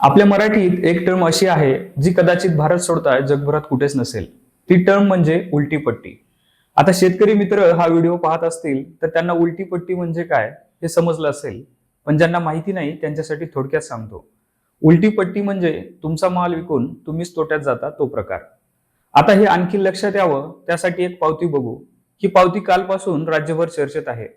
आपल्या मराठीत एक टर्म अशी आहे जी कदाचित भारत सोडता जगभरात कुठेच नसेल. ती टर्म म्हणजे उलटी पट्टी. आता शेतकरी मित्र हा व्हिडिओ पाहत असतील तर त्यांना उलटी पट्टी म्हणजे काय हे समजलं असेल, पण ज्यांना माहिती नाही त्यांच्यासाठी थोडक्यात सांगतो. उलटी पट्टी म्हणजे तुमचा माल विकून तुम्हीच तोट्यात जाता तो प्रकार. आता हे आणखी लक्षात यावं त्यासाठी एक पावती बघू. ही पावती कालपासून राज्यभर चर्चेत आहे.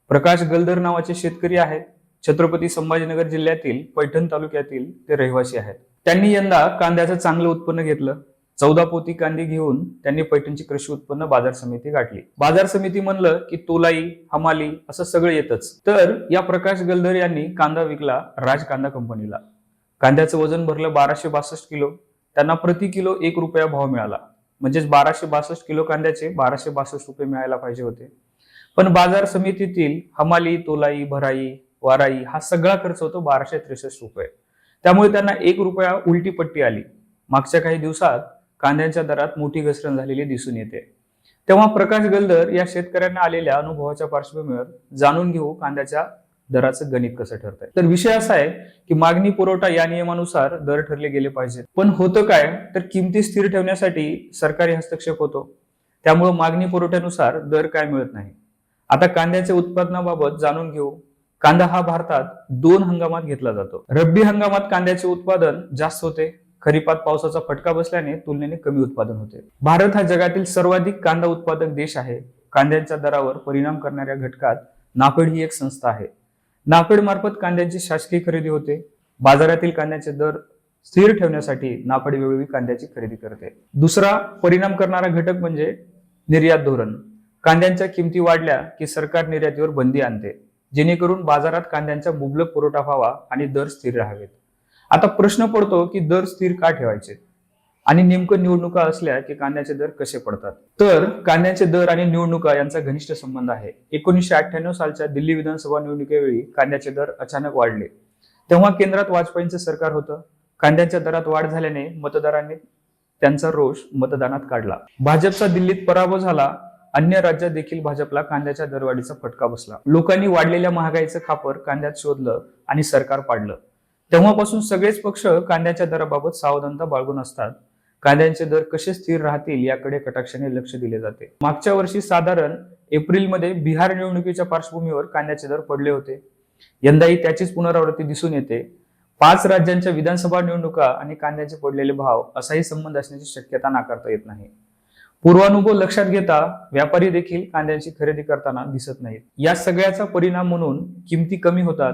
प्रकाश गलदर नावाचे शेतकरी आहेत. छत्रपती संभाजीनगर जिल्ह्यातील पैठण तालुक्यातील ते रहिवासी आहेत. त्यांनी यंदा कांद्याचं चांगलं उत्पन्न घेतलं. 14 पोती कांदे घेऊन त्यांनी पैठणची कृषी उत्पन्न बाजार समिती गाठली. बाजार समिती म्हणलं की तोलाई, हमाली असं सगळं येतच. तर या प्रकाश गलदर यांनी कांदा विकला राज कांदा कंपनीला. कांद्याचं वजन भरलं 1262 किलो. त्यांना प्रति किलो 1 रुपया भाव मिळाला. म्हणजेच 1262 किलो कांद्याचे 1262 रुपये मिळायला पाहिजे होते. पण बाजार समितीतील हमाली, तोलाई, भराई, वाराई हा सगळा खर्च होतो 1263 रुपये. त्यामुळे त्यांना 1 रुपया उलटी पट्टी आली. मागच्या काही दिवसात कांद्याच्या दरात मोठी घसरण झालेली दिसून येते. तेव्हा प्रकाश गलदर या शेतकऱ्यांना आलेल्या अनुभवाच्या पार्श्वभूमीवर जाणून घेऊ कांद्याच्या दराचं गणित कसं ठरतंय. तर विषय असा आहे की मागणी पुरवठा या नियमानुसार दर ठरले गेले पाहिजेत. पण होतं काय तर किमती स्थिर ठेवण्यासाठी सरकारी हस्तक्षेप होतो. त्यामुळे मागणी पुरवठ्यानुसार दर काय मिळत नाही. आता कांद्याच्या उत्पादनाबाबत जाणून घेऊ. कांदा हा भारतात 2 हंगामात घेतला जातो. रब्बी हंगामात कांद्याचे उत्पादन जास्त होते. खरीपात पावसाचा फटका बसल्याने तुलनेने कमी उत्पादन होते. भारत हा जगातील सर्वाधिक कांदा उत्पादक देश आहे. कांद्याच्या दरावर परिणाम करणाऱ्या घटकात नाफेड ही एक संस्था आहे. नाफेड मार्फत कांद्याची शासकीय खरेदी होते. बाजारातील कांद्याचे दर स्थिर ठेवण्यासाठी नाफेड वेळोवेळी कांद्याची खरेदी करते. दुसरा परिणाम करणारा घटक म्हणजे निर्यात धोरण. कांद्यांच्या किमती वाढल्या की सरकार निर्यातीवर बंदी आणते, जेणेकरून बाजारात कांद्यांचा मुबलक पुरवठा व्हावा आणि दर स्थिर राहावेत. आता प्रश्न पडतो की दर स्थिर का ठेवायचे आणि नेमकं निवडणुका असल्या की कांद्याचे दर कसे पडतात. तर कांद्याचे दर आणि निवडणुका यांचा घनिष्ठ संबंध आहे. 1998 सालच्या दिल्ली विधानसभा निवडणुकीवेळी कांद्याचे दर अचानक वाढले. तेव्हा केंद्रात वाजपेयींचं सरकार होतं. कांद्याच्या दरात वाढ झाल्याने मतदारांनी त्यांचा रोष मतदानात काढला. भाजपचा दिल्लीत पराभव झाला. अन्य राज्यात देखील भाजपला कांद्याच्या दरवाढीचा फटका बसला. लोकांनी वाढलेल्या महागाईचं खापर कांद्यात शोधलं आणि सरकार पाडलं. तेव्हापासून सगळेच पक्ष कांद्याच्या दराबाबत सावधानता बाळगून असतात. कांद्यांचे दर कसे स्थिर राहतील याकडे कटाक्षाने लक्ष दिले जाते. मागच्या वर्षी साधारण एप्रिलमध्ये बिहार निवडणुकीच्या पार्श्वभूमीवर कांद्याचे दर पडले होते. यंदाही त्याचीच पुनरावृत्ती दिसून येते. 5 राज्यांच्या विधानसभा निवडणुका आणि कांद्याचे पडलेले भाव असाही संबंध असण्याची शक्यता नाकारता येत नाही. पूर्वानुभव लक्षात घेता व्यापारी देखील कांद्यांची खरेदी करताना दिसत नाहीत. या सगळ्याचा परिणाम म्हणून किमती कमी होतात.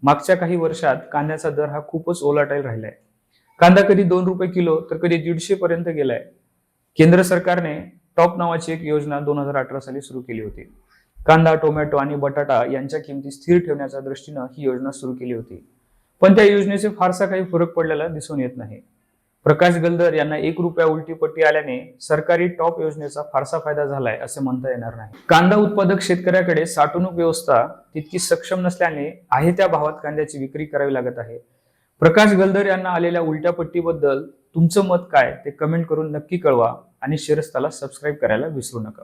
मागच्या काही वर्षात कांद्याचा दर हा खूपच ओलाटाईल राहिलाय. कांदा कधी 2 रुपये किलो तर कधी 150 पर्यंत गेलाय. केंद्र सरकारने टॉप नावाची एक योजना 2018 साली सुरू केली होती. कांदा, टोमॅटो आणि बटाटा यांच्या किमती स्थिर ठेवण्याच्या दृष्टीनं ही योजना सुरू केली होती. पण त्या योजनेचे फारसा काही फरक पडलेला दिसून येत नाही. प्रकाश गलदर यांना 1 रुपया उलटी पट्टी आल्याने सरकारी टॉप योजनेचा फारसा फायदा झालाय असे म्हणता येणार नाही. कांदा उत्पादक शेतकऱ्याकडे साठवणूक व्यवस्था तितकी सक्षम नसल्याने आहे त्या भावात कांद्याची विक्री करावी लागत आहे. प्रकाश गलदर यांना आलेल्या उलट्या पट्टीबद्दल तुमचं मत काय ते कमेंट करून नक्की कळवा आणि शिरस्ताला सबस्क्राईब करायला विसरू नका.